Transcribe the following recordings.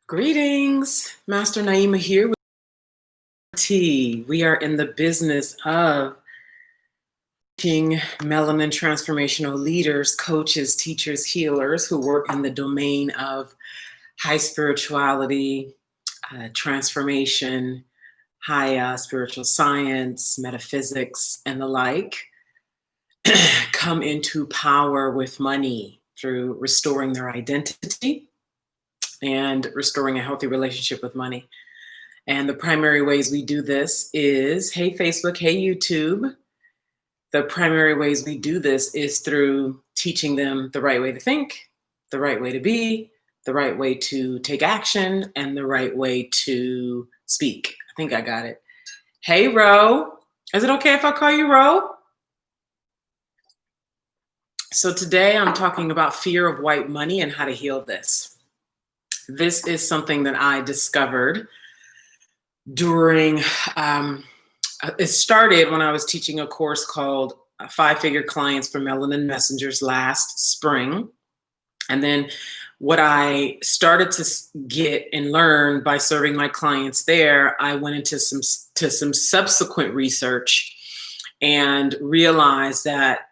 Greetings, Master Naima here with T. We are in the business of teaching melanin transformational leaders, coaches, teachers, healers who work in the domain of high spirituality, transformation, high spiritual science, metaphysics, and the like, come into power with money through restoring their identity and restoring a healthy relationship with money. And the primary ways we do this is, hey, Facebook, hey, YouTube. The primary ways we do this is through teaching them the right way to think, the right way to be, the right way to take action, and the right way to speak. I think I got it. Hey, Ro. Is it okay if I call you Ro? So today I'm talking about fear of white money and how to heal this. This is something that I discovered during, it started when I was teaching a course called 5-Figure Clients for Melanin Messengers last spring. And then what I started to get and learn by serving my clients there, I went into some subsequent research and realized that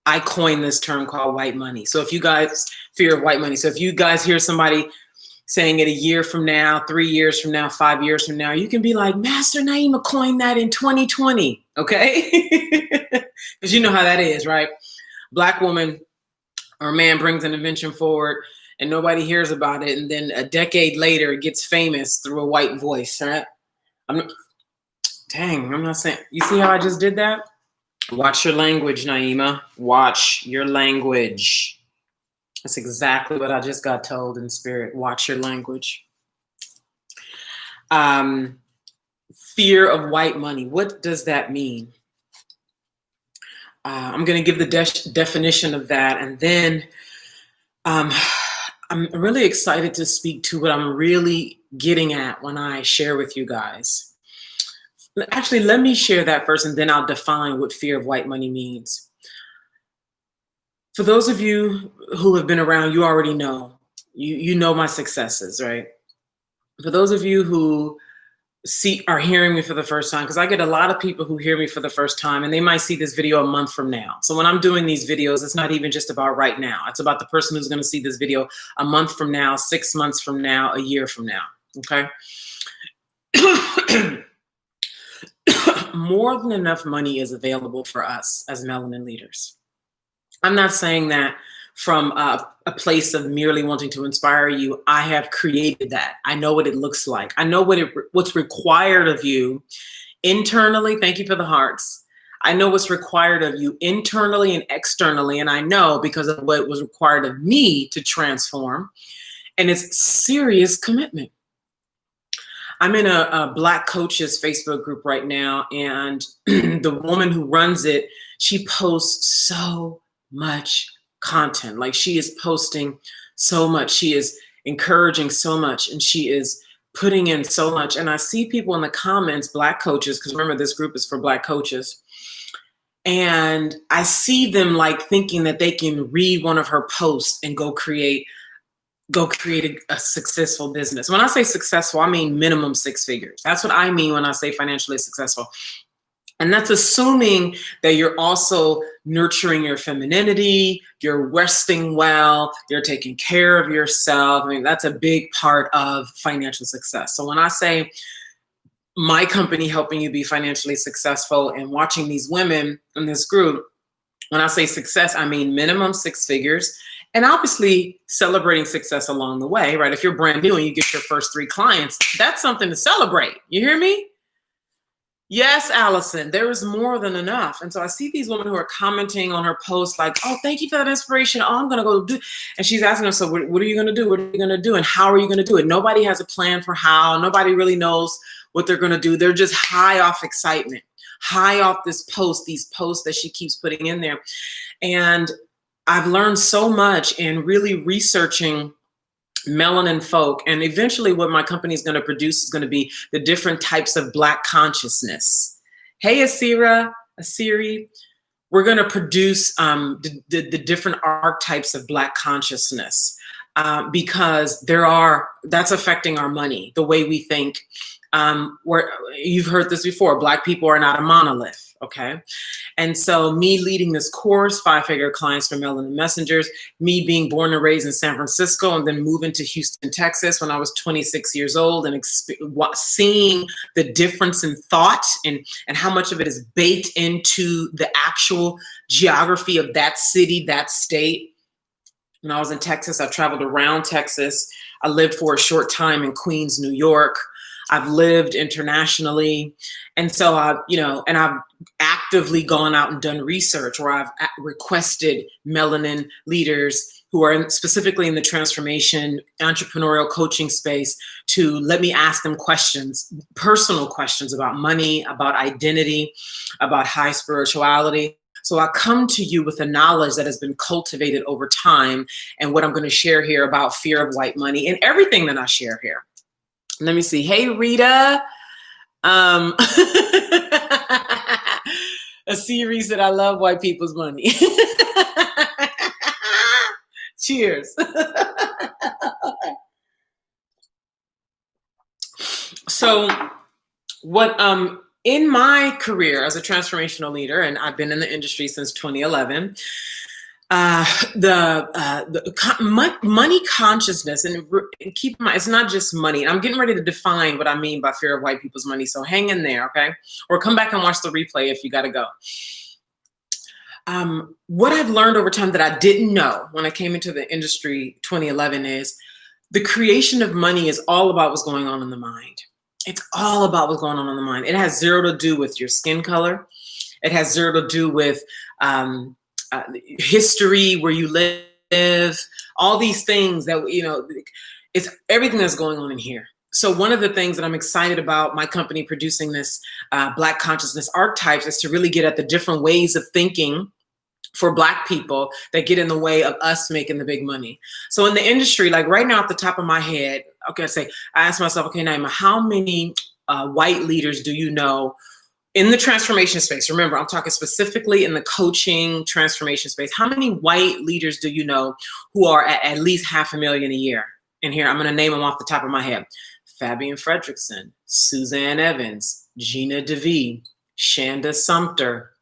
I coined this term called white money. So if you guys, fear of white money. So if you guys hear somebody saying it a year from now, 3 years from now, 5 years from now, you can be like, Master Naima coined that in 2020, okay? Because you know how that is, right? Black woman or man brings an invention forward and nobody hears about it. And then a decade later, it gets famous through a white voice, right? I'm not saying, you see how I just did that? Watch your language, Naima. Watch your language. That's exactly what I just got told in spirit. Watch your language. Fear of white money. What does that mean? I'm going to give the definition of that. And then I'm really excited to speak to what I'm really getting at when I share with you guys. Actually, let me share that first, and then I'll define what fear of white money means. For those of you who have been around, you already know. You know my successes, right? For those of you who are hearing me for the first time, because I get a lot of people who hear me for the first time, and they might see this video a month from now. So when I'm doing these videos, it's not even just about right now. It's about the person who's going to see this video a month from now, 6 months from now, a year from now, okay? More than enough money is available for us as melanin leaders. I'm not saying that from a place of merely wanting to inspire you. I have created that. I know what it looks like. I know what's required of you internally. Thank you for the hearts. I know what's required of you internally and externally. And I know because of what was required of me to transform. And it's serious commitment. I'm in a Black coaches Facebook group right now. And the woman who runs it, she posts so much content. Like, she is posting so much. She is encouraging so much, and she is putting in so much. And I see people in the comments, Black coaches, because remember, this group is for Black coaches. And I see them like thinking that they can read one of her posts and go create a successful business. When I say successful, I mean minimum 6 figures. That's what I mean when I say financially successful. And that's assuming that you're also nurturing your femininity, you're resting well, you're taking care of yourself. I mean, that's a big part of financial success. So when I say my company helping you be financially successful and watching these women in this group, when I say success, I mean minimum 6 figures, and obviously celebrating success along the way, right? If you're brand new and you get your first 3 clients, that's something to celebrate. You hear me? Yes, Allison, there is more than enough. And so I see these women who are commenting on her post like, oh, thank you for that inspiration. Oh, I'm going to go do. And she's asking them, so what are you going to do? What are you going to do? And how are you going to do it? Nobody has a plan for how. Nobody really knows what they're going to do. They're just high off excitement, high off these posts that she keeps putting in there. And I've learned so much in really researching melanin folk, and eventually what my company is going to produce is going to be the different types of Black consciousness. Hey, Asiri, we're going to produce the different archetypes of Black consciousness because there are that's affecting our money, the way we think. Where you've heard this before, Black people are not a monolith, okay? And so me leading this course, 5-figure clients for Melanin Messengers, me being born and raised in San Francisco and then moving to Houston, Texas when I was 26 years old, and seeing the difference in thought and how much of it is baked into the actual geography of that city, that state. When I was in Texas, I traveled around Texas. I lived for a short time in Queens, New York. I've lived internationally. And so I've actively gone out and done research, where I've requested melanin leaders who are specifically in the transformation, entrepreneurial coaching space, to let me ask them questions, personal questions about money, about identity, about high spirituality. So I come to you with the knowledge that has been cultivated over time, and what I'm going to share here about fear of white money and everything that I share here. Let me see. Hey, Rita. A series that I love white people's money. Cheers. So what in my career as a transformational leader, and I've been in the industry since 2011, money consciousness, and keep in mind, it's not just money. I'm getting ready to define what I mean by fear of white people's money. So hang in there, okay? Or come back and watch the replay if you got to go. What I've learned over time that I didn't know when I came into the industry 2011 is the creation of money is all about what's going on in the mind. It's all about what's going on in the mind. It has zero to do with your skin color. It has zero to do with history, where you live, all these things that, it's everything that's going on in here. So one of the things that I'm excited about my company producing this Black Consciousness Archetypes is to really get at the different ways of thinking for Black people that get in the way of us making the big money. So in the industry, like right now off the top of my head, I ask myself, okay, Naima, how many white leaders do you know in the transformation space? Remember, I'm talking specifically in the coaching transformation space. How many white leaders do you know who are at least $500,000 a year? And here, I'm going to name them off the top of my head. Fabian Fredrickson, Suzanne Evans, Gina DeVee, Shanda Sumter,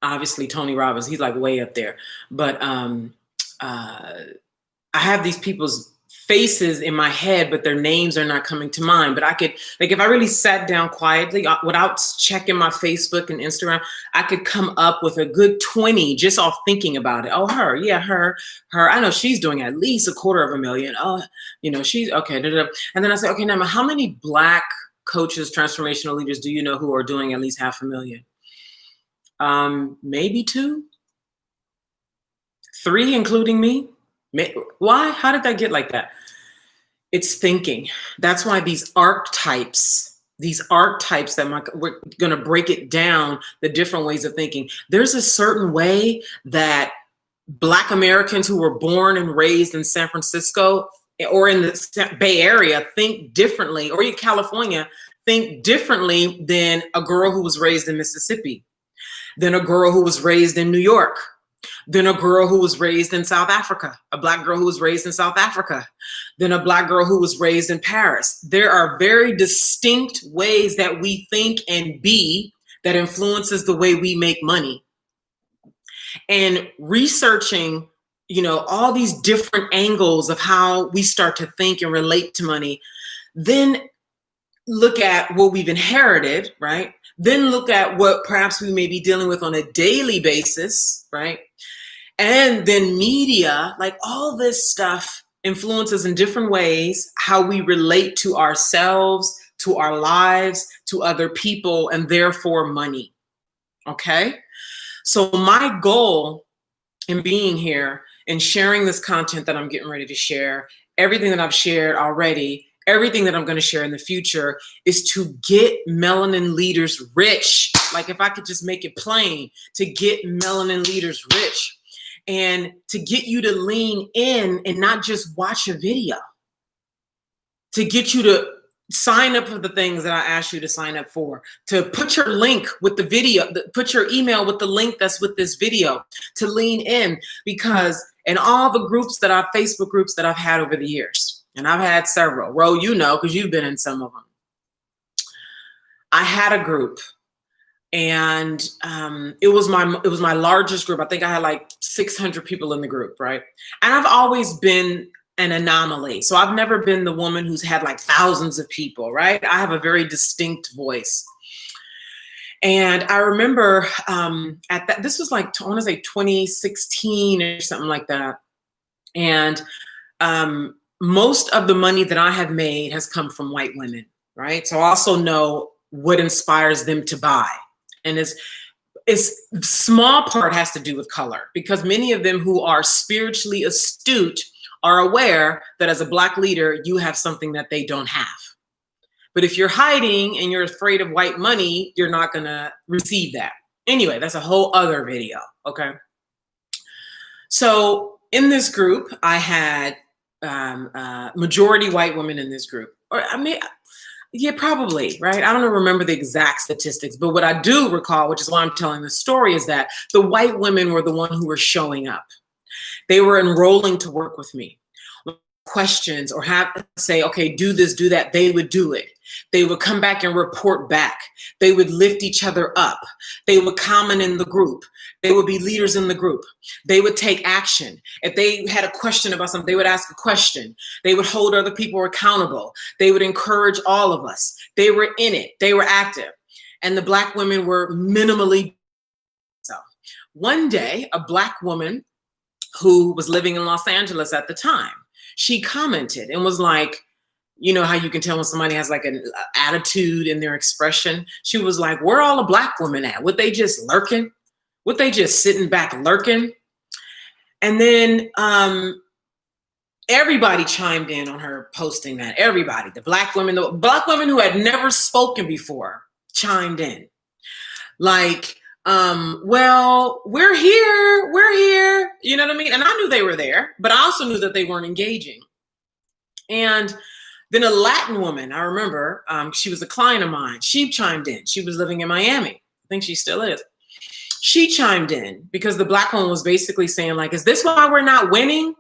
obviously Tony Robbins. He's like way up there. But I have these people's faces in my head, but their names are not coming to mind. But I could, like, if I really sat down quietly without checking my Facebook and Instagram, I could come up with a good 20 just off thinking about it. Oh, her. Yeah, her. I know she's doing at least $250,000. Oh, she's okay. And then I say, okay, now how many Black coaches, transformational leaders do you know who are doing at least $500,000? Maybe 2, 3, including me. Why? How did that get like that? It's thinking. That's why these archetypes that we're going to break it down, the different ways of thinking. There's a certain way that Black Americans who were born and raised in San Francisco or in the Bay Area think differently, or in California think differently than a girl who was raised in Mississippi, than a girl who was raised in New York, than a girl who was raised in South Africa, a Black girl who was raised in South Africa, than a Black girl who was raised in Paris. There are very distinct ways that we think and be that influences the way we make money. And researching, all these different angles of how we start to think and relate to money, then look at what we've inherited, right? Then look at what perhaps we may be dealing with on a daily basis, right? And then media, like all this stuff influences in different ways how we relate to ourselves, to our lives, to other people, and therefore money. Okay? So my goal in being here and sharing this content that I'm getting ready to share, everything that I've shared already, everything that I'm going to share in the future, is to get melanin leaders rich. Like, if I could just make it plain, to get melanin leaders rich, and to get you to lean in and not just watch a video, to get you to sign up for the things that I asked you to sign up for, to put your link with the video, put your email with the link that's with this video, to lean in, because in all the groups that Facebook groups that I've had over the years, and I've had several, Ro, you know, because you've been in some of them. I had a group, and it was my largest group. I think I had like 600 people in the group, right? And I've always been an anomaly. So I've never been the woman who's had like thousands of people, right? I have a very distinct voice. And I remember this was like, I want to say 2016 or something like that. And most of the money that I have made has come from white women, right? So I also know what inspires them to buy. And it's small part has to do with color, because many of them who are spiritually astute are aware that as a Black leader, you have something that they don't have. But if you're hiding and you're afraid of white money, you're not going to receive that. Anyway, that's a whole other video. Okay. So in this group, I had majority white women in this group. Or I mean, yeah, probably, right? I don't remember the exact statistics, but what I do recall, which is why I'm telling this story, is that the white women were the one who were showing up. They were enrolling to work with me. Questions or have to say, okay, do this, do that, they would do it. They would come back and report back. They would lift each other up. They would comment in the group. They would be leaders in the group. They would take action. If they had a question about something, they would ask a question. They would hold other people accountable. They would encourage all of us. They were in it. They were active. And the Black women were minimally so. One day, a Black woman who was living in Los Angeles at the time, she commented and was like, you know how you can tell when somebody has like an attitude in their expression? She was like, where all the Black women at? Would they just lurking? Would they just sitting back lurking? And then everybody chimed in on her posting that. Everybody, the Black women who had never spoken before chimed in. Like, well, we're here. You know what I mean? And I knew they were there, but I also knew that they weren't engaging. And then a Latin woman, I remember, she was a client of mine. She chimed in. She was living in Miami. I think she still is. She chimed in because the Black woman was basically saying, like, is this why we're not winning?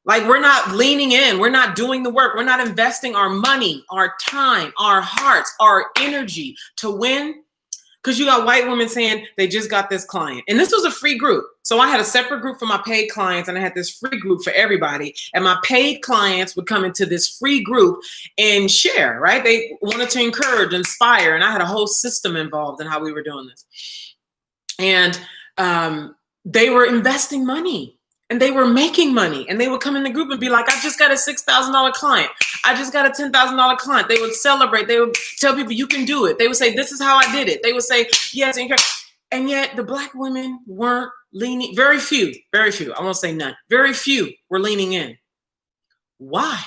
Like, we're not leaning in. We're not doing the work. We're not investing our money, our time, our hearts, our energy to win. Because you got white women saying they just got this client. And this was a free group. So I had a separate group for my paid clients, and I had this free group for everybody. And my paid clients would come into this free group and share, right? They wanted to encourage, inspire. And I had a whole system involved in how we were doing this. And they were investing money. And they were making money, and they would come in the group and be like, I just got a $6,000 client. I just got a $10,000 client. They would celebrate. They would tell people, you can do it. They would say, this is how I did it. They would say, yes. And yet the Black women weren't leaning. Very few. I won't say none. Very few were leaning in. Why?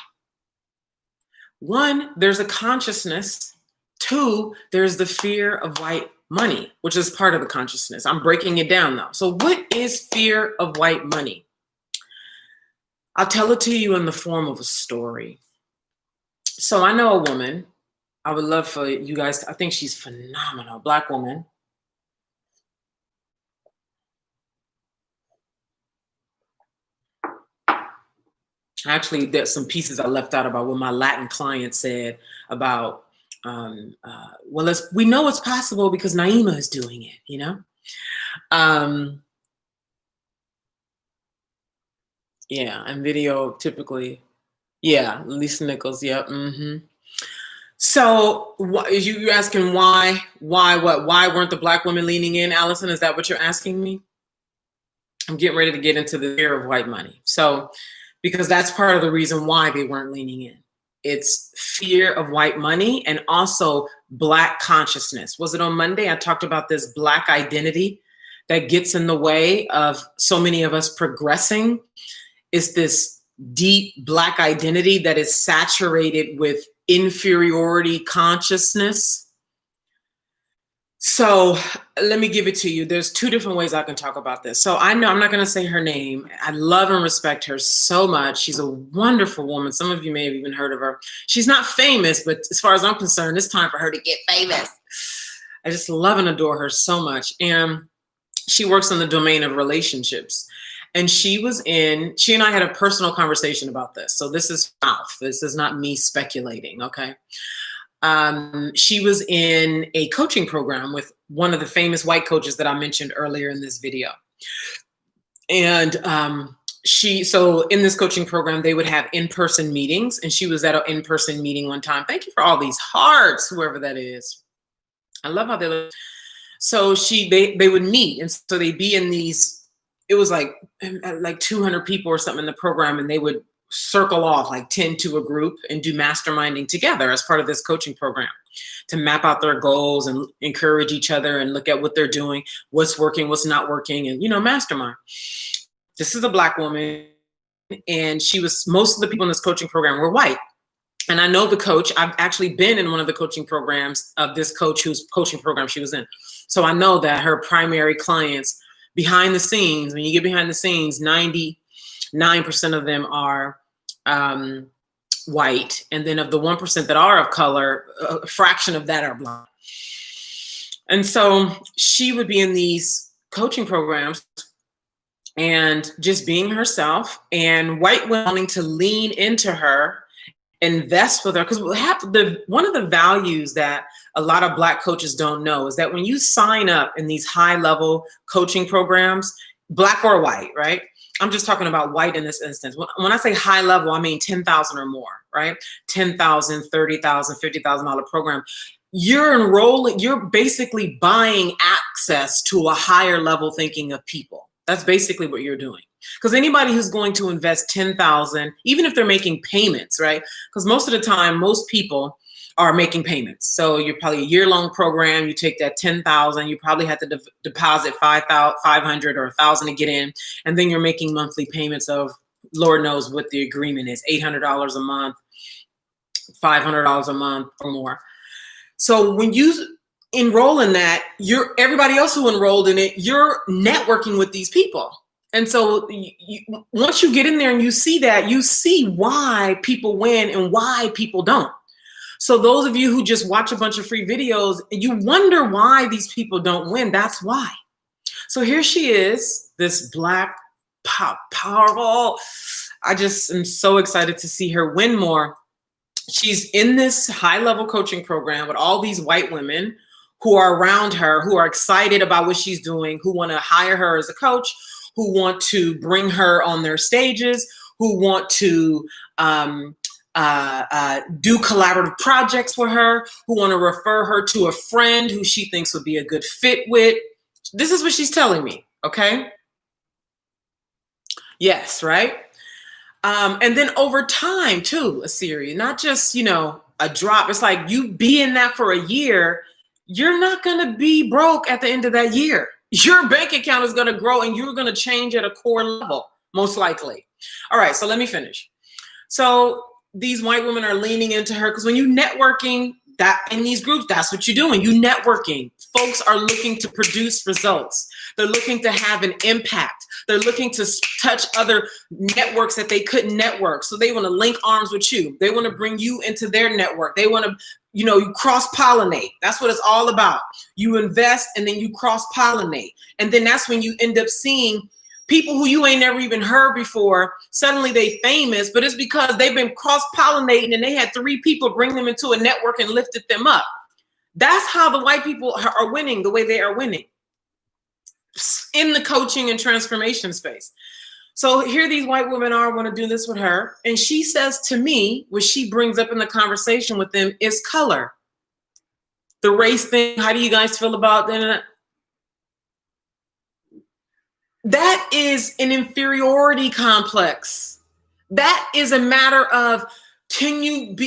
One, there's a consciousness. Two, there's the fear of white money, which is part of the consciousness. I'm breaking it down though. So what is fear of white money? I'll tell it to you in the form of a story. So I know a woman. I would love for you guys to, I think she's phenomenal, Black woman. Actually, there's some pieces I left out about what my Latin client said about, well, we know it's possible because Naima is doing it, you know? Yeah, and video typically, yeah, Lisa Nichols, yeah. So you're asking why weren't the Black women leaning in, Allison? Is that what you're asking me? I'm getting ready to get into the fear of white money. So, because that's part of the reason why they weren't leaning in. It's fear of white money and also Black consciousness. Was it on Monday? I talked about this Black identity that gets in the way of so many of us progressing. It's this deep Black identity that is saturated with inferiority consciousness. So let me give it to you. There's two different ways I can talk about this. So I know I'm not going to say her name. I love and respect her so much. She's a wonderful woman. Some of you may have even heard of her. She's not famous, but as far as I'm concerned, it's time for her to get famous. I just love and adore her so much. And she works in the domain of relationships. And she and I had a personal conversation about this. So this is mouth. This is not me speculating. Okay. She was in a coaching program with one of the famous white coaches that I mentioned earlier in this video. And so in this coaching program, they would have in-person meetings, and she was at an in-person meeting one time. Thank you for all these hearts, whoever that is. I love how they look. So they would meet, and so they'd be in these, it was like 200 people or something in the program, and they would circle off like 10 to a group and do masterminding together as part of this coaching program to map out their goals and encourage each other and look at what they're doing, what's working, what's not working, and, mastermind. This is a Black woman, and most of the people in this coaching program were white. And I know the coach. I've actually been in one of the coaching programs of this coach whose coaching program she was in. So I know that her primary clients behind the scenes, when you get behind the scenes, 99% of them are white. And then of the 1% that are of color, a fraction of that are Black. And so she would be in these coaching programs and just being herself, and white women wanting to lean into her, invest with her. Because one of the values that a lot of Black coaches don't know is that when you sign up in these high level coaching programs, Black or white, right? I'm just talking about white in this instance. When I say high level, I mean 10,000 or more, right? 10,000, 30,000, $50,000 program. You're basically buying access to a higher level thinking of people. That's basically what you're doing. Because anybody who's going to invest 10,000, even if they're making payments, right? Because most of the time, most people are making payments. So you're probably a year-long program. You take that 10,000. You probably have to deposit 500 or 1,000 to get in, and then you're making monthly payments of Lord knows what the agreement is: $800 a month, $500 a month, or more. So when you enroll in that, everybody else who enrolled in it, you're networking with these people. And so once you get in there and you see that, you see why people win and why people don't. So those of you who just watch a bunch of free videos, you wonder why these people don't win. That's why. So here she is, this Black, powerful. I just am so excited to see her win more. She's in this high-level coaching program with all these white women who are around her, who are excited about what she's doing, who want to hire her as a coach, who want to bring her on their stages, who want to do collaborative projects with her, who want to refer her to a friend who she thinks would be a good fit with. This is what she's telling me, okay? Yes, right? And then over time too, a series, not just, a drop. It's like you be in that for a year, you're not going to be broke at the end of that year. Your bank account is going to grow and you're going to change at a core level, most likely. All right, so let me finish. So these white women are leaning into her because when you networking that in these groups, that's what you're doing. You networking. Folks are looking to produce results. They're looking to have an impact. They're looking to touch other networks that they couldn't network. So they want to link arms with you. They want to bring you into their network. They want to, you cross-pollinate. That's what it's all about. You invest and then you cross-pollinate. And then that's when you end up seeing people who you ain't never even heard before. Suddenly they famous, but it's because they've been cross-pollinating and they had 3 people bring them into a network and lifted them up. That's how the white people are winning the way they are winning in the coaching and transformation space. So here these white women want to do this with her. And she says to me, what she brings up in the conversation with them is color. The race thing, how do you guys feel about that? That is an inferiority complex. That is a matter of,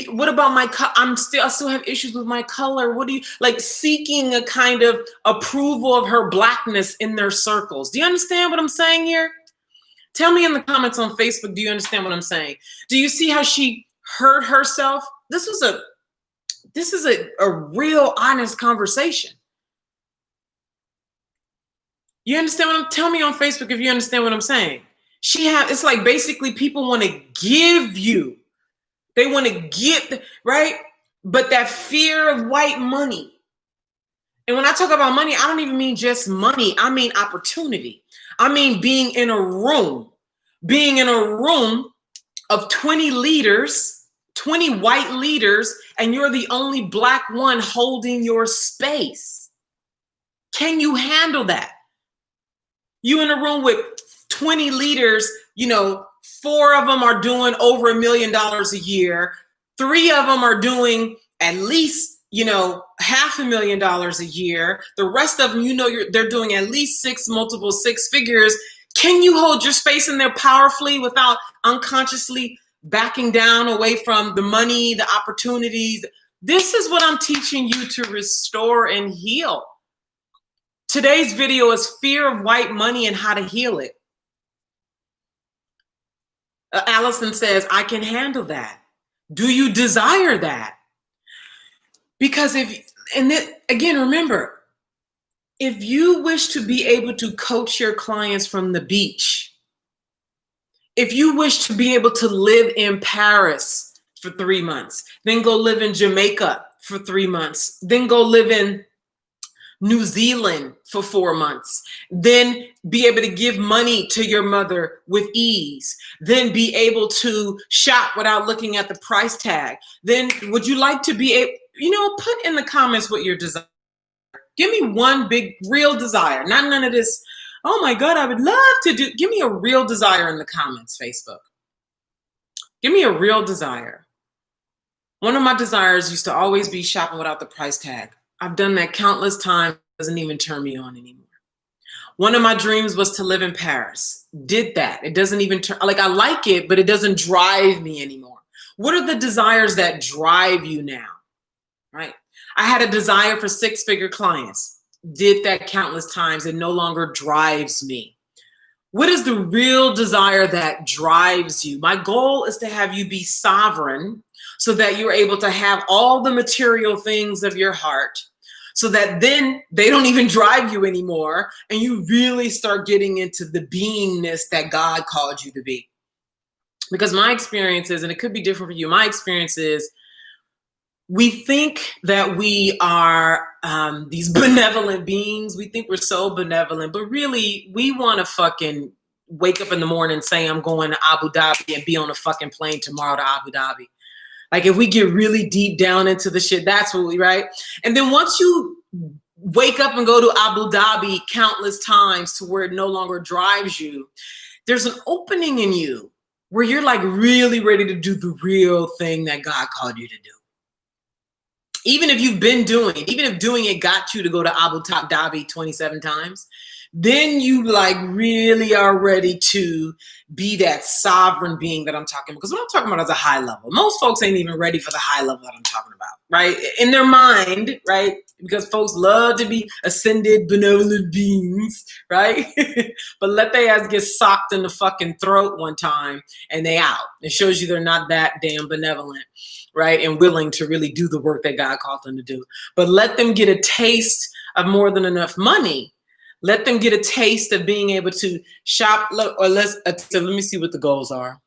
what about my color? I still have issues with my color. What do you like, seeking a kind of approval of her Blackness in their circles? Do you understand what I'm saying here? Tell me in the comments on Facebook, do you understand what I'm saying? Do you see how she hurt herself? This is a real honest conversation. You understand what I'm, tell me on Facebook if you understand what I'm saying. It's like basically people want to give you, they want to get, right? But that fear of white money. And when I talk about money, I don't even mean just money. I mean opportunity. I mean being in a room of 20 leaders, 20 white leaders, and you're the only black one holding your space. Can you handle that? You in a room with 20 leaders, 4 of them are doing over $1 million a year. 3 of them are doing at least, $500,000 a year. The rest of them, they're doing at least multiple 6 figures. Can you hold your space in there powerfully without unconsciously backing down away from the money, the opportunities? This is what I'm teaching you to restore and heal. Today's video is fear of white money and how to heal it. Allison says, I can handle that. Do you desire that? Because remember, if you wish to be able to coach your clients from the beach, if you wish to be able to live in Paris for 3 months, then go live in Jamaica for 3 months, then go live in New Zealand for 4 months, then be able to give money to your mother with ease, then be able to shop without looking at the price tag, then would you like to be able, put in the comments what your desire. Give me one big real desire, not none of this, oh my God, I would love to do. Give me a real desire in the comments, Facebook. Give me a real desire. One of my desires used to always be shopping without the price tag. I've done that countless times. It doesn't even turn me on anymore. One of my dreams was to live in Paris. Did that. It doesn't even I like it, but it doesn't drive me anymore. What are the desires that drive you now? Right? I had a desire for 6-figure clients. Did that countless times. It no longer drives me. What is the real desire that drives you? My goal is to have you be sovereign so that you're able to have all the material things of your heart, so that then they don't even drive you anymore and you really start getting into the beingness that God called you to be. Because my experience is, and it could be different for you, my experience is we think that we are these benevolent beings. We think we're so benevolent, but really we want to fucking wake up in the morning and say, I'm going to Abu Dhabi and be on a fucking plane tomorrow to Abu Dhabi. Like if we get really deep down into the shit, that's what we, right? And then once you wake up and go to Abu Dhabi countless times to where it no longer drives you, there's an opening in you where you're like really ready to do the real thing that God called you to do. Even if you've been doing it, even if doing it got you to go to Abu Dhabi 27 times, then you like really are ready to be that sovereign being that I'm talking about. Because what I'm talking about is a high level. Most folks ain't even ready for the high level that I'm talking about, right? In their mind, right? Because folks love to be ascended, benevolent beings, right? But let their ass get socked in the fucking throat one time and they out. It shows you they're not that damn benevolent, right? And willing to really do the work that God called them to do. But let them get a taste of more than enough money. Let them get a taste of being able to shop, so let me see what the goals are.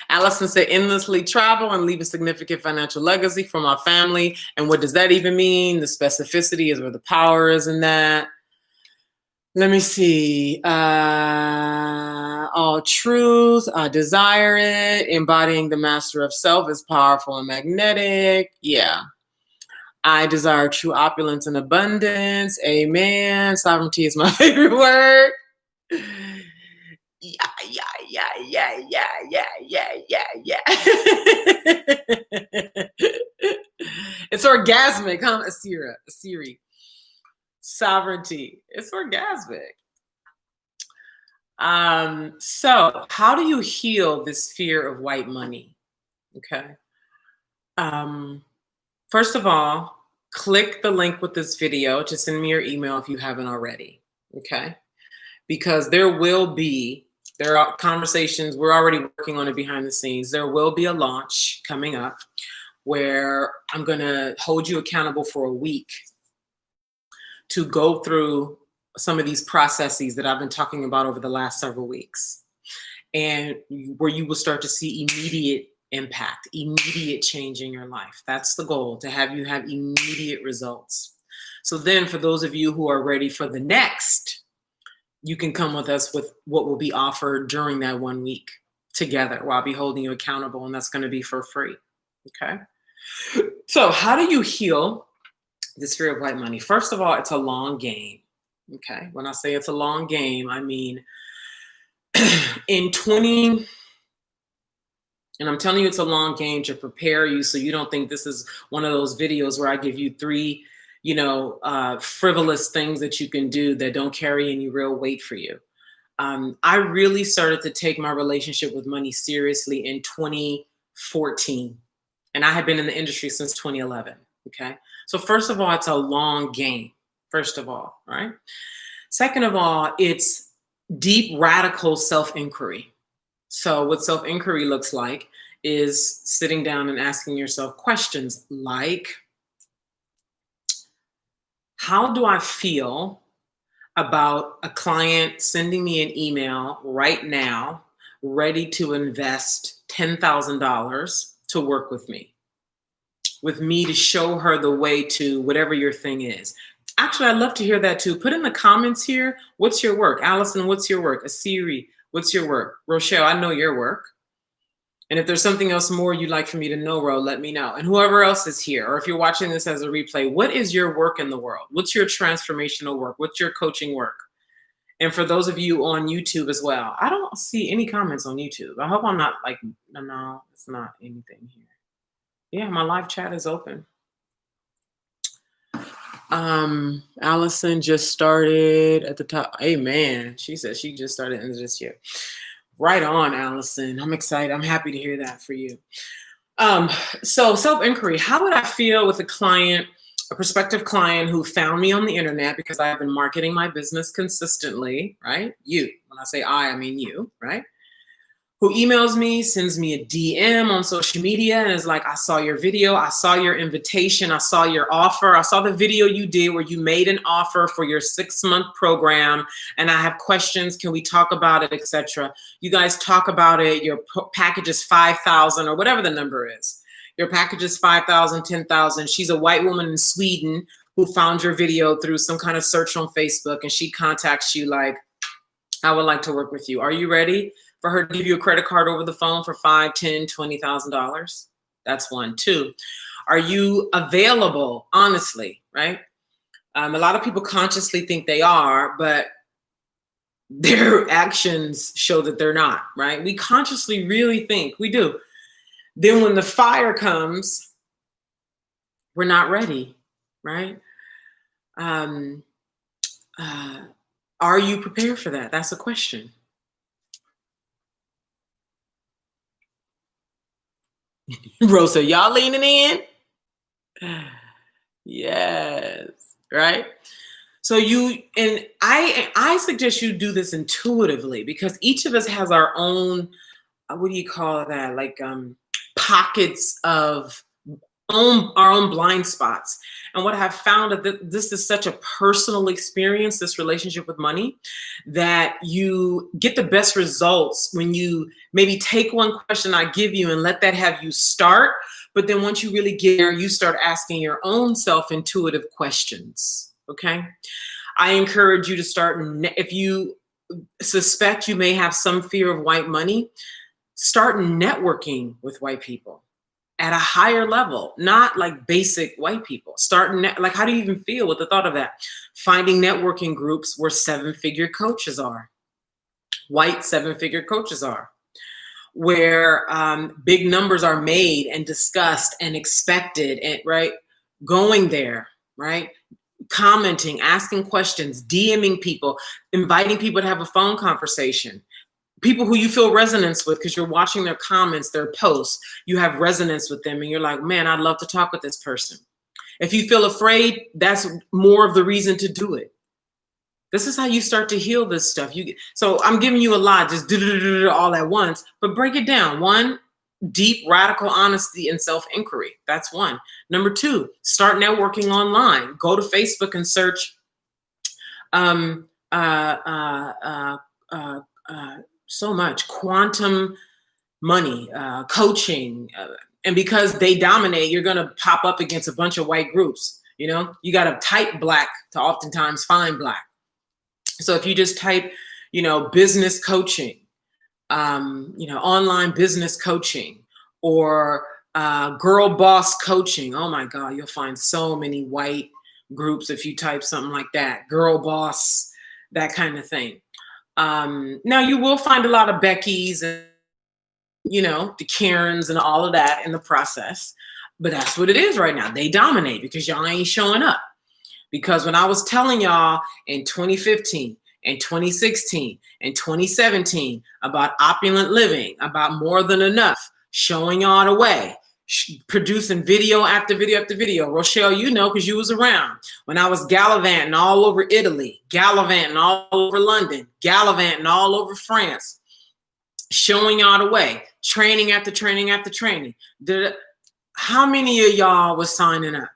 Allison said, endlessly travel and leave a significant financial legacy for my family. And what does that even mean? The specificity is where the power is in that. Let me see. All truth, I desire it. Embodying the master of self is powerful and magnetic. Yeah. I desire true opulence and abundance. Amen. Sovereignty is my favorite word. Yeah. It's orgasmic, huh? Asiri. Sovereignty. It's orgasmic. So how do you heal this fear of white money? Okay. First of all, click the link with this video to send me your email if you haven't already. Okay. Because there are conversations, we're already working on it behind the scenes. There will be a launch coming up where I'm going to hold you accountable for a week to go through some of these processes that I've been talking about over the last several weeks, and where you will start to see immediate impact, immediate change in your life. That's the goal, to have you have immediate results. So then for those of you who are ready for the next, you can come with us with what will be offered during that 1 week together, where I'll be holding you accountable, and that's going to be for free. Okay. So how do you heal this fear of white money? First of all, it's a long game. Okay. When I say it's a long game, I mean, in 20, and I'm telling you it's a long game to prepare you, so you don't think this is one of those videos where I give you three, frivolous things that you can do that don't carry any real weight for you. I really started to take my relationship with money seriously in 2014. And I have been in the industry since 2011. Okay. So first of all, it's a long game. First of all, right? Second of all, it's deep, radical self-inquiry. So what self-inquiry looks like is sitting down and asking yourself questions like, how do I feel about a client sending me an email right now, ready to invest $10,000 to work with me to show her the way to whatever your thing is? Actually, I'd love to hear that too. Put in the comments here, what's your work? Allison, what's your work? Asiri, what's your work? Rochelle, I know your work. And if there's something else more you'd like for me to know, Ro, let me know. And whoever else is here, or if you're watching this as a replay, what is your work in the world? What's your transformational work? What's your coaching work? And for those of you on YouTube as well, I don't see any comments on YouTube. I hope I'm not like, no, it's not anything here. Yeah, my live chat is open. Allison just started at the top. Amen. She said she just started into this year. Right on, Allison. I'm excited. I'm happy to hear that for you. So self-inquiry, how would I feel with a prospective client who found me on the internet because I've been marketing my business consistently, right? You, when I say I mean you, right? Who emails me, sends me a DM on social media and is like, I saw your video, I saw your invitation, I saw your offer, I saw the video you did where you made an offer for your 6-month program, and I have questions, can we talk about it, etc. You guys talk about it, your package is 5,000 or whatever the number is. Your package is 5,000, 10,000. She's a white woman in Sweden who found your video through some kind of search on Facebook, and she contacts you like, I would like to work with you. Are you ready for her to give you a credit card over the phone for $5,000, $10,000, $20,000? That's one. Two, are you available? Honestly, right? A lot of people consciously think they are, but their actions show that they're not, right? We consciously really think we do. Then when the fire comes, we're not ready, right? Are you prepared for that? That's a question. Rosa, y'all leaning in? Yes, right? So I suggest you do this intuitively, because each of us has our own, what do you call that? Like pockets of our own blind spots. And what I've found is that this is such a personal experience, this relationship with money, that you get the best results when you maybe take one question I give you and let that have you start. But then once you really get there, you start asking your own self-intuitive questions. Okay. I encourage you to start, if you suspect you may have some fear of white money, start networking with white people at a higher level, not like basic white people. Like, how do you even feel with the thought of that? Finding networking groups where 7-figure coaches are, white 7-figure coaches are, where big numbers are made and discussed and expected, and right, going there, right? Commenting, asking questions, DMing people, inviting people to have a phone conversation. People who you feel resonance with because you're watching their comments, their posts, you have resonance with them and you're like, man, I'd love to talk with this person. If you feel afraid, that's more of the reason to do it. This is how you start to heal this stuff. So I'm giving you a lot, just all at once, but break it down. One, deep, radical honesty and self-inquiry. That's one. Number two, start networking online. Go to Facebook and search Um, uh, uh, uh, so much quantum money, coaching, and because they dominate, you're going to pop up against a bunch of white groups. You know, you got to type black to oftentimes find black. So if you just type, you know, business coaching, you know, online business coaching, or girl boss coaching, oh my God, you'll find so many white groups if you type something like that, girl boss, that kind of thing. Now you will find a lot of Beckys and, you know, the Karens and all of that in the process, but that's what it is right now. They dominate because y'all ain't showing up. Because when I was telling y'all in 2015 and 2016 and 2017 about opulent living, about more than enough, showing y'all the way, producing video after video after video. Rochelle, you know, because you was around when I was gallivanting all over Italy, gallivanting all over London, gallivanting all over France, showing y'all the way, training after training after training. How many of y'all was signing up?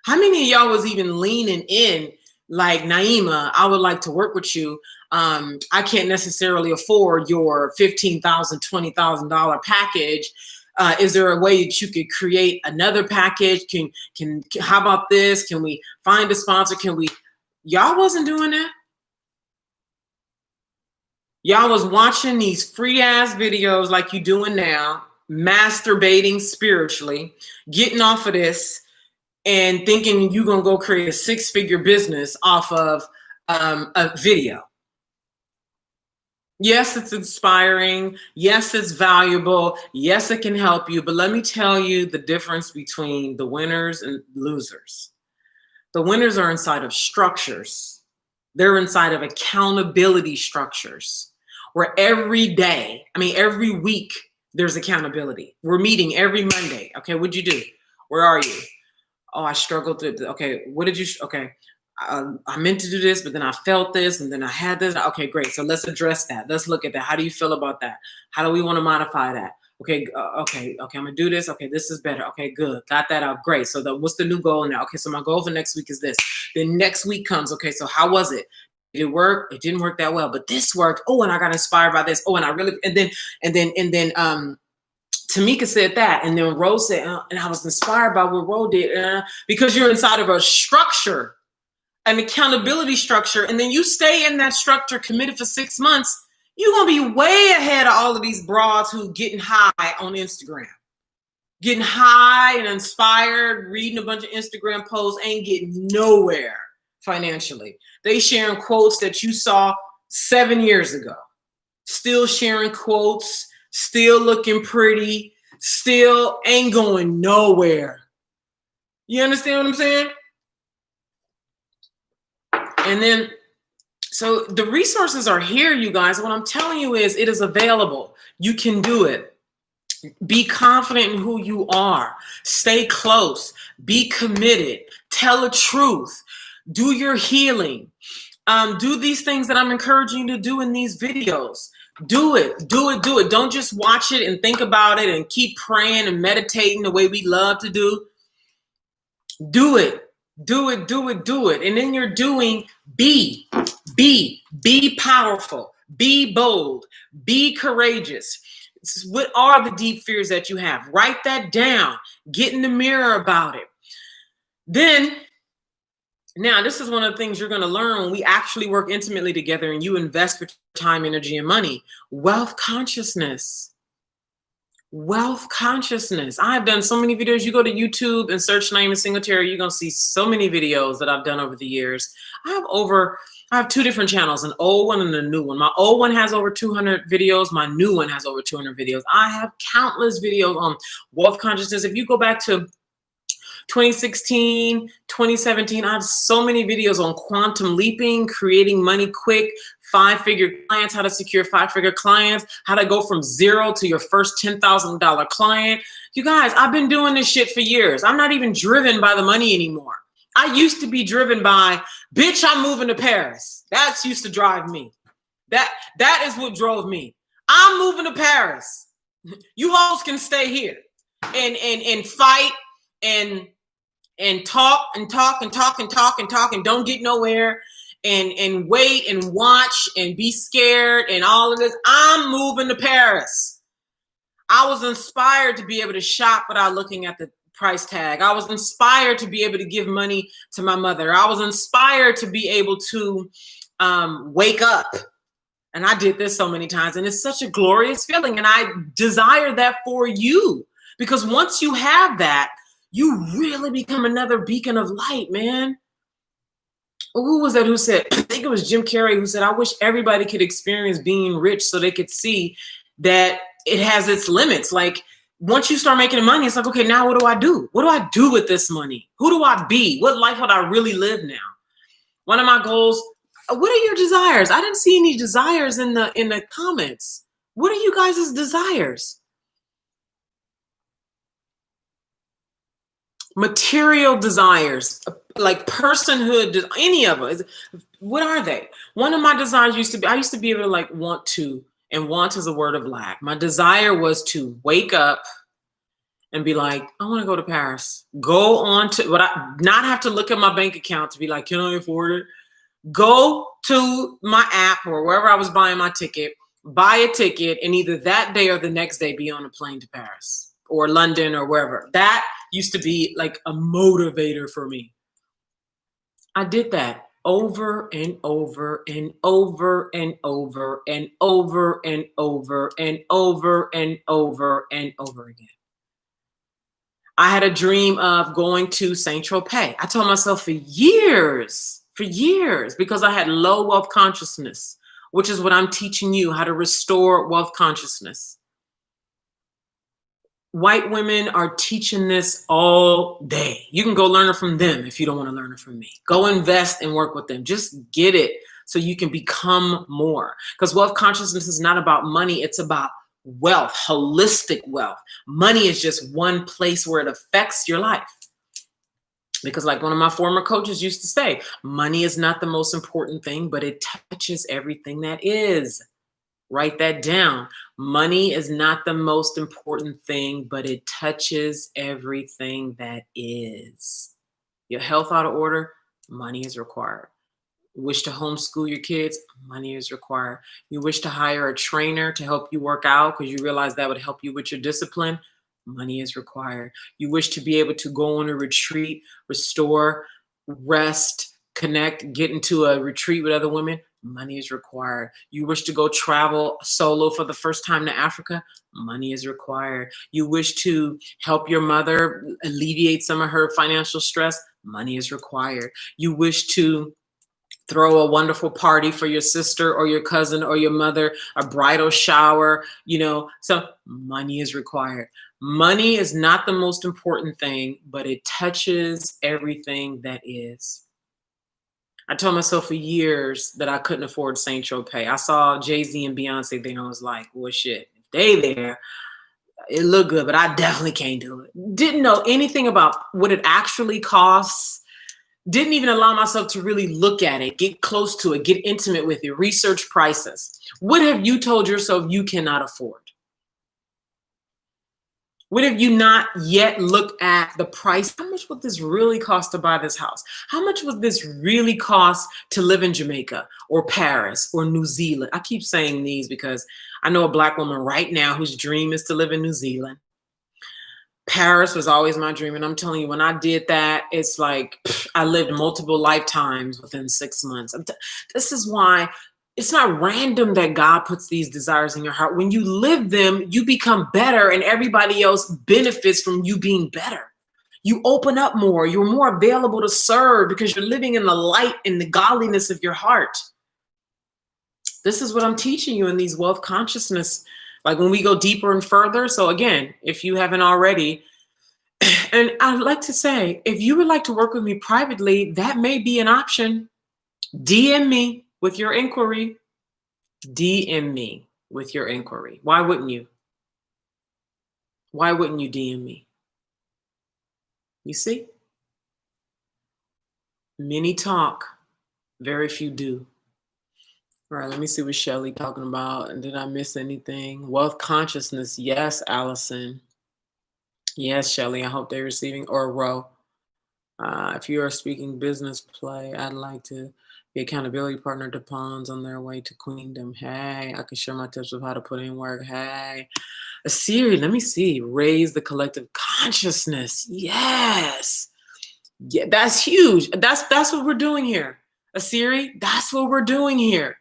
How many of y'all was even leaning in like, Naima, I would like to work with you. I can't necessarily afford your $15,000, $20,000 package. Is there a way that you could create another package? How about this? Can we find a sponsor? Y'all wasn't doing that. Y'all was watching these free ass videos like you doing now, masturbating spiritually, getting off of this, and thinking you're going to go create a 6-figure business off of a video. Yes, it's inspiring. Yes, it's valuable. Yes, it can help you. But let me tell you the difference between the winners and losers. The winners are inside of structures. They're inside of accountability structures where every week there's accountability. We're meeting every Monday. Okay, what'd you do? Where are you? Oh, I struggled through. Okay, what did you? Okay, I meant to do this, but then I felt this, and then I had this. Okay, great. So let's address that. Let's look at that. How do you feel about that? How do we want to modify that? Okay, okay. I'm gonna do this. Okay, this is better. Okay, good. Got that out. Great. So what's the new goal now? Okay, so my goal for next week is this. Then next week comes. Okay, so how was it? Did it work? It didn't work that well, but this worked. Oh, and I got inspired by this. Oh, and I really, and then Tamika said that, and then Rose said, and I was inspired by what Rose did, because you're inside of a structure, an accountability structure, and then you stay in that structure committed for 6 months, you're going to be way ahead of all of these broads who getting high on Instagram. Getting high and inspired, reading a bunch of Instagram posts, ain't getting nowhere financially. They sharing quotes that you saw 7 years ago. Still sharing quotes, still looking pretty, still ain't going nowhere. You understand what I'm saying? And then, so the resources are here, you guys. What I'm telling you is it is available. You can do it. Be confident in who you are. Stay close. Be committed. Tell the truth. Do your healing. Do these things that I'm encouraging you to do in these videos. Do it. Don't just watch it and think about it and keep praying and meditating the way we love to do. Do it. And then you're doing, be powerful, be bold, be courageous. What are the deep fears that you have? Write that down. Get in the mirror about it. Then, now this is one of the things you're going to learn when we actually work intimately together and you invest your time, energy, and money. Wealth consciousnness. Wealth consciousness. I've done so many videos. You go to YouTube and search Naima Singletary, you're going to see so many videos that I've done over the years. I have 2 different channels, an old one and a new one. My old one has over 200 videos. My new one has over 200 videos. I have countless videos on wealth consciousness. If you go back to 2016, 2017, I have so many videos on quantum leaping, creating money quick, 5-figure clients, how to secure 5-figure clients, how to go from 0 to your first $10,000 client. You guys, I've been doing this shit for years. I'm not even driven by the money anymore. I used to be driven by, bitch, I'm moving to Paris. That's used to drive me. That is what drove me. I'm moving to Paris. You hoes can stay here and fight and talk and don't get nowhere and wait and watch and be scared and all of this. I'm moving to Paris. I was inspired to be able to shop without looking at the price tag. I was inspired to be able to give money to my mother. I was inspired to be able to wake up. And I did this so many times, and it's such a glorious feeling. And I desire that for you, because once you have that, you really become another beacon of light, man. Who was that who said, I think it was Jim Carrey, who said, I wish everybody could experience being rich so they could see that it has its limits. Like, once you start making money, it's like, okay, now what do I do? What do I do with this money? Who do I be? What life would I really live now? One of my goals, what are your desires? I didn't see any desires in the comments. What are you guys' desires? Material desires, like personhood, any of them. What are they? One of my desires used to be, I used to be able to like want to, and want is a word of lack. My desire was to wake up and be like, I want to go to Paris. Go on to, but I not have to look at my bank account to be like, can I afford it? Go to my app or wherever I was buying my ticket, buy a ticket, and either that day or the next day be on a plane to Paris or London or wherever. That used to be like a motivator for me. I did that over and over and over and over and over and over and over and over and over again. I had a dream of going to Saint Tropez. I told myself for years, because I had low wealth consciousness, which is what I'm teaching you, how to restore wealth consciousness. White women are teaching this all day. You can go learn it from them if you don't want to learn it from me. Go invest and work with them. Just get it so you can become more. Because wealth consciousness is not about money. It's about wealth, holistic wealth. Money is just one place where it affects your life. Because like one of my former coaches used to say, money is not the most important thing, but it touches everything that is. Write that down. Money is not the most important thing, but it touches everything that is. Your health out of order, money is required. You wish to homeschool your kids, money is required. You wish to hire a trainer to help you work out because you realize that would help you with your discipline, money is required. You wish to be able to go on a retreat, restore, rest, connect, get into a retreat with other women, money is required. You wish to go travel solo for the first time to Africa, money is required. You wish to help your mother alleviate some of her financial stress, money is required. You wish to throw a wonderful party for your sister or your cousin or your mother, a bridal shower, so money is required. Money is not the most important thing, but it touches everything that is. I told myself for years that I couldn't afford Saint Tropez. I saw Jay-Z and Beyonce there and I was like, well, shit, if they there, it looked good, but I definitely can't do it. Didn't know anything about what it actually costs. Didn't even allow myself to really look at it, get close to it, get intimate with it, research prices. What have you told yourself you cannot afford? What have you not yet looked at the price? How much would this really cost to buy this house? How much would this really cost to live in Jamaica or Paris or New Zealand? I keep saying these because I know a Black woman right now whose dream is to live in New Zealand. Paris was always my dream. And I'm telling you, when I did that, it's like I lived multiple lifetimes within 6 months. This is why it's not random that God puts these desires in your heart. When you live them, you become better and everybody else benefits from you being better. You open up more. You're more available to serve because you're living in the light and the godliness of your heart. This is what I'm teaching you in these wealth consciousness, like when we go deeper and further. So again, if you haven't already, and I'd like to say, if you would like to work with me privately, that may be an option. DM me with your inquiry. DM me with your inquiry. Why wouldn't you? Why wouldn't you DM me? You see? Many talk, very few do. All right, let me see what Shelly talking about. And did I miss anything? Wealth consciousness. Yes, Allison. Yes, Shelly. I hope they're receiving, or Ro. If you are speaking business play, I'd like to The accountability partner to pawns on their way to queendom. Hey, I can share my tips of how to put in work. Hey, a Siri, let me see. Raise the collective consciousness. Yes. Yeah, that's huge. That's what we're doing here. A Siri, that's what we're doing here.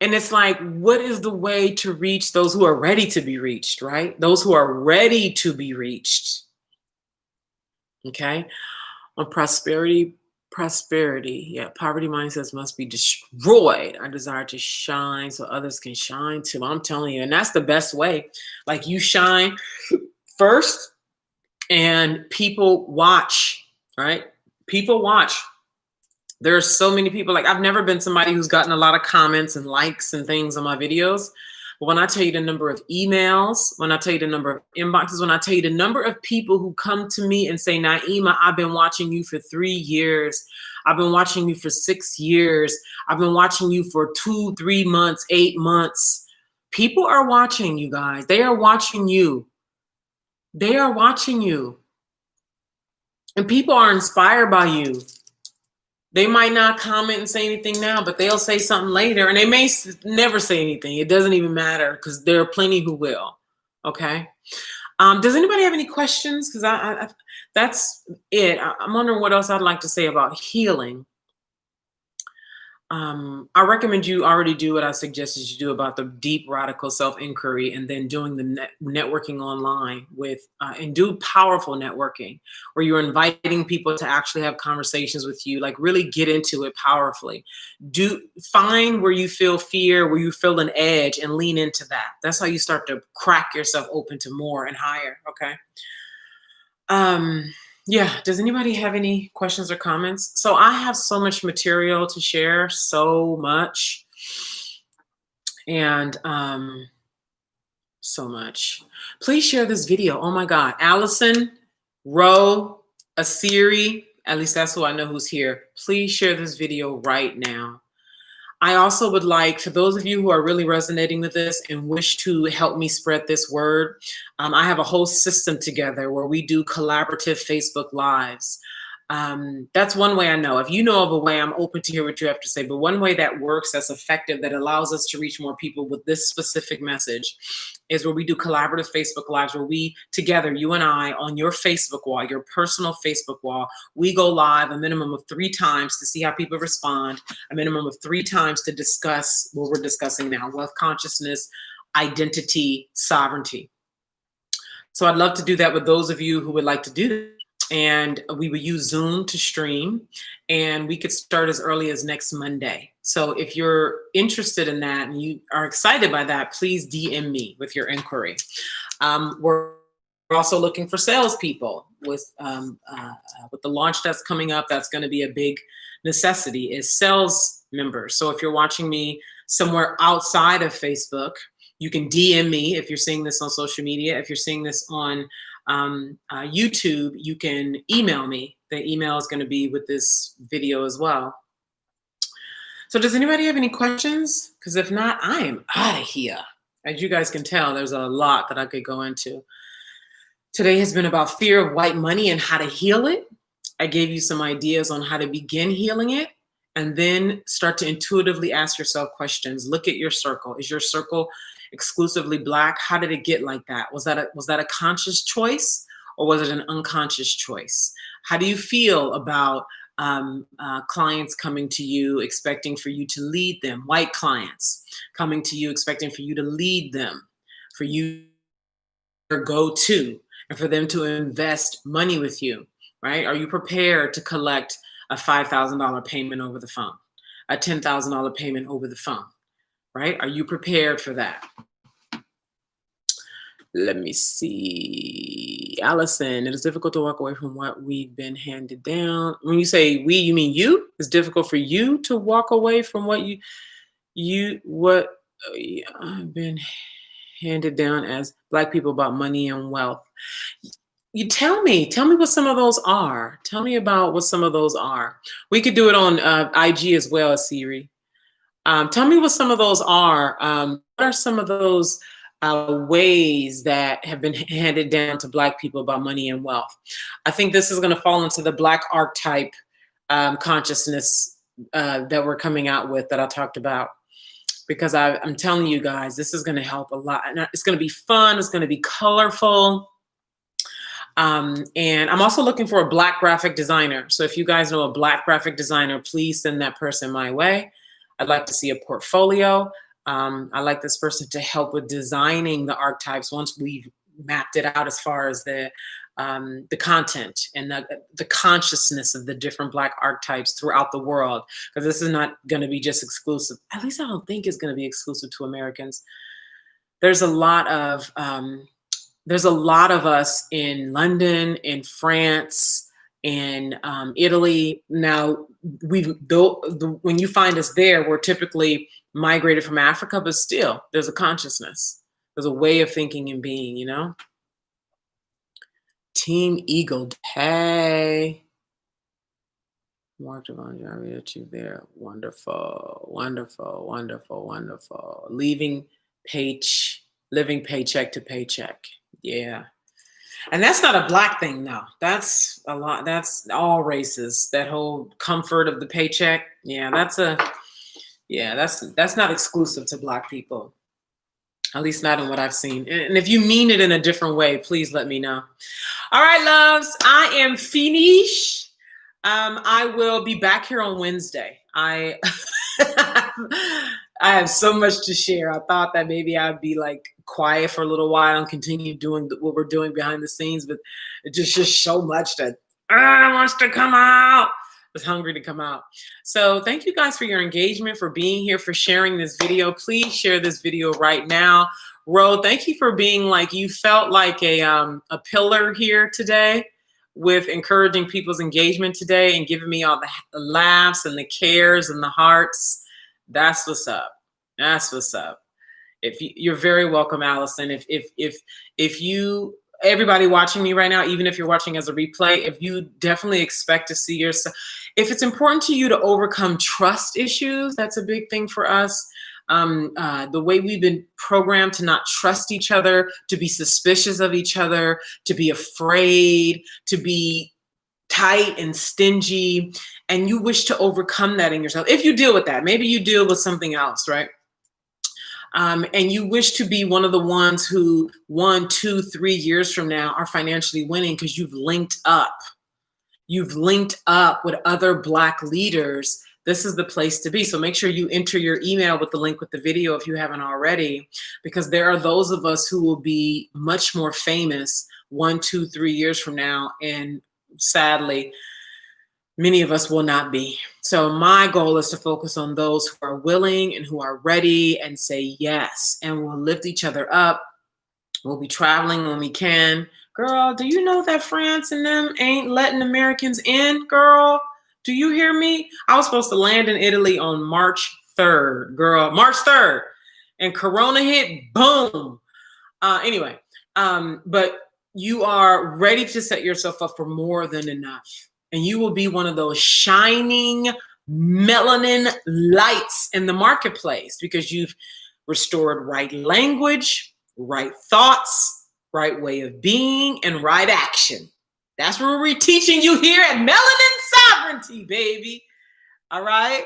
And it's like, what is the way to reach those who are ready to be reached, right? Those who are ready to be reached. Okay. On prosperity, yeah, poverty mindsets must be destroyed. Our desire to shine so others can shine too. I'm telling you, and that's the best way. Like, you shine first and people watch, right? People watch. There are so many people, like, I've never been somebody who's gotten a lot of comments and likes and things on my videos. But when I tell you the number of emails, when I tell you the number of inboxes, when I tell you the number of people who come to me and say, Naima, I've been watching you for 3 years. I've been watching you for 6 years. I've been watching you for 2, 3 months, 8 months. People are watching you guys. They are watching you. They are watching you. And people are inspired by you. They might not comment and say anything now, but they'll say something later, and they may never say anything. It doesn't even matter, because there are plenty who will. Okay. Does anybody have any questions? Because I that's it. I'm wondering what else I'd like to say about healing. I recommend you already do what I suggested you do about the deep radical self-inquiry, and then doing the networking online with and do powerful networking where you're inviting people to actually have conversations with you, like really get into it powerfully. Find where you feel fear, where you feel an edge, and lean into that. That's how you start to crack yourself open to more and higher. Okay. Yeah, does anybody have any questions or comments? So I have so much material to share, so much. And so much. Please share this video. Oh my God. Allison, Ro, Asiri, at least that's who I know who's here. Please share this video right now. I also would like, for those of you who are really resonating with this and wish to help me spread this word, I have a whole system together where we do collaborative Facebook Lives. That's one way I know. If you know of a way, I'm open to hear what you have to say. But one way that works, that's effective, that allows us to reach more people with this specific message, is where we do collaborative Facebook Lives, where we together, you and I, on your Facebook wall, your personal Facebook wall, we go live a minimum of 3 times to see how people respond, a minimum of 3 times to discuss what we're discussing now: wealth consciousness, identity, sovereignty. So I'd love to do that with those of you who would like to do that. And we would use Zoom to stream, and we could start as early as next Monday. So if you're interested in that and you are excited by that, please DM me with your inquiry. We're also looking for salespeople with the launch that's coming up. That's going to be a big necessity, is sales members. So if you're watching me somewhere outside of Facebook, you can DM me if you're seeing this on social media. If you're seeing this on YouTube, you can email me. The email is going to be with this video as well. So does anybody have any questions? Because if not, I am out of here. As you guys can tell, there's a lot that I could go into. Today has been about fear of white money and how to heal it. I gave you some ideas on how to begin healing it, and then start to intuitively ask yourself questions. Look at your circle. Is your circle exclusively Black? How did it get like that? Was that a conscious choice, or was it an unconscious choice? How do you feel about clients coming to you expecting for you to lead them? White clients coming to you expecting for you to lead them, for you to go to, and for them to invest money with you, right? Are you prepared to collect a $5,000 payment over the phone, a $10,000 payment over the phone, right? Are you prepared for that? Let me see. Allison, it is difficult to walk away from what we've been handed down. When you say we, you mean you? It's difficult for you to walk away from what I've been handed down as Black people about money and wealth. You tell me what some of those are. Tell me about what some of those are. We could do it on IG as well as Siri. Tell me what some of those are. What are some of those ways that have been handed down to Black people about money and wealth? I think this is going to fall into the Black archetype consciousness that we're coming out with that I talked about, because I'm telling you guys, this is going to help a lot. And it's going to be fun. It's going to be colorful. And I'm also looking for a Black graphic designer. So if you guys know a Black graphic designer, please send that person my way. I'd like to see a portfolio. I'd like this person to help with designing the archetypes once we've mapped it out as far as the content and the consciousness of the different Black archetypes throughout the world. Because this is not going to be just exclusive. At least I don't think it's going to be exclusive to Americans. There's a lot of us in London, in France, in Italy. Now, when you find us there, we're typically migrated from Africa, but still, there's a consciousness. There's a way of thinking and being, you know? Team Eagle. Hey. Mark Devon, you there. Wonderful, wonderful, wonderful, wonderful. Living paycheck to paycheck. Yeah. And that's not a Black thing, no. That's a lot. That's all races. That whole comfort of the paycheck. Yeah, that's not exclusive to Black people. At least not in what I've seen. And if you mean it in a different way, please let me know. All right, loves, I am finished. I will be back here on Wednesday. I have so much to share. I thought that maybe I'd be like quiet for a little while and continue doing what we're doing behind the scenes, but it's just so much that wants to come out. Was hungry to come out. So thank you guys for your engagement, for being here, for sharing this video. Please share this video right now. Ro, thank you for being like, you felt like a pillar here today with encouraging people's engagement today and giving me all the laughs and the cares and the hearts. That's what's up. That's what's up. You're very welcome, Allison. If you, everybody watching me right now, even if you're watching as a replay, if you definitely expect to see yourself, if it's important to you to overcome trust issues, that's a big thing for us. The way we've been programmed to not trust each other, to be suspicious of each other, to be afraid, to be tight and stingy, and you wish to overcome that in yourself. If you deal with that, maybe you deal with something else, right? And you wish to be one of the ones who 1, 2, 3 years from now are financially winning because you've linked up. You've linked up with other Black leaders. This is the place to be. So make sure you enter your email with the link with the video if you haven't already, because there are those of us who will be much more famous 1, 2, 3 years from now. And sadly, many of us will not be. So my goal is to focus on those who are willing and who are ready and say yes, and we'll lift each other up. We'll be traveling when we can. Girl, do you know that France and them ain't letting Americans in, girl? Do you hear me? I was supposed to land in Italy on March 3rd, girl, March 3rd. And Corona hit, boom. Anyway, but you are ready to set yourself up for more than enough. And you will be one of those shining melanin lights in the marketplace because you've restored right language, right thoughts, right way of being, and right action. That's what we're teaching you here at Melanin Sovereignty, baby. All right?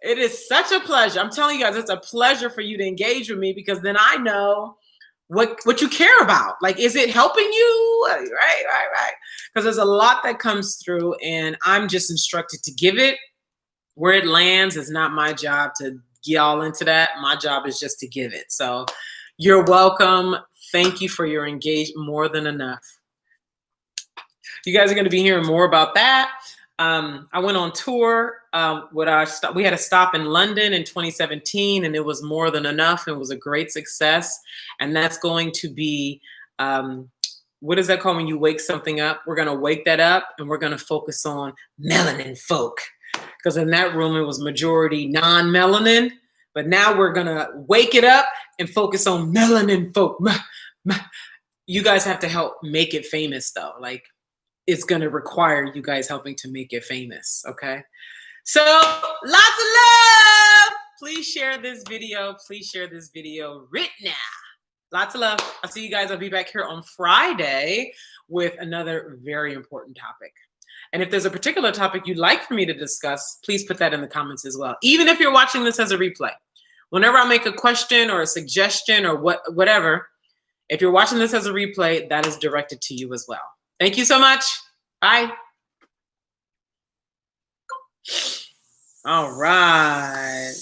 It is such a pleasure. I'm telling you guys, it's a pleasure for you to engage with me because then I know what you care about. Like, is it helping you? Right. Because there's a lot that comes through and I'm just instructed to give it. Where it lands is not my job to get all into that. My job is just to give it. So you're welcome. Thank you for your engagement. More than enough. You guys are going to be hearing more about that. I went on tour. We had a stop in London in 2017, and it was more than enough. It was a great success. And that's going to be, what is that called when you wake something up? We're going to wake that up, and we're going to focus on melanin folk. Because in that room, it was majority non-melanin. But now we're going to wake it up and focus on melanin folk. You guys have to help make it famous, though. Like, it's going to require you guys helping to make it famous, okay? So, lots of love! Please share this video. Please share this video right now. Lots of love. I'll see you guys. I'll be back here on Friday with another very important topic. And if there's a particular topic you'd like for me to discuss, please put that in the comments as well. Even if you're watching this as a replay, whenever I make a question or a suggestion or whatever, if you're watching this as a replay, that is directed to you as well. Thank you so much. Bye. All right.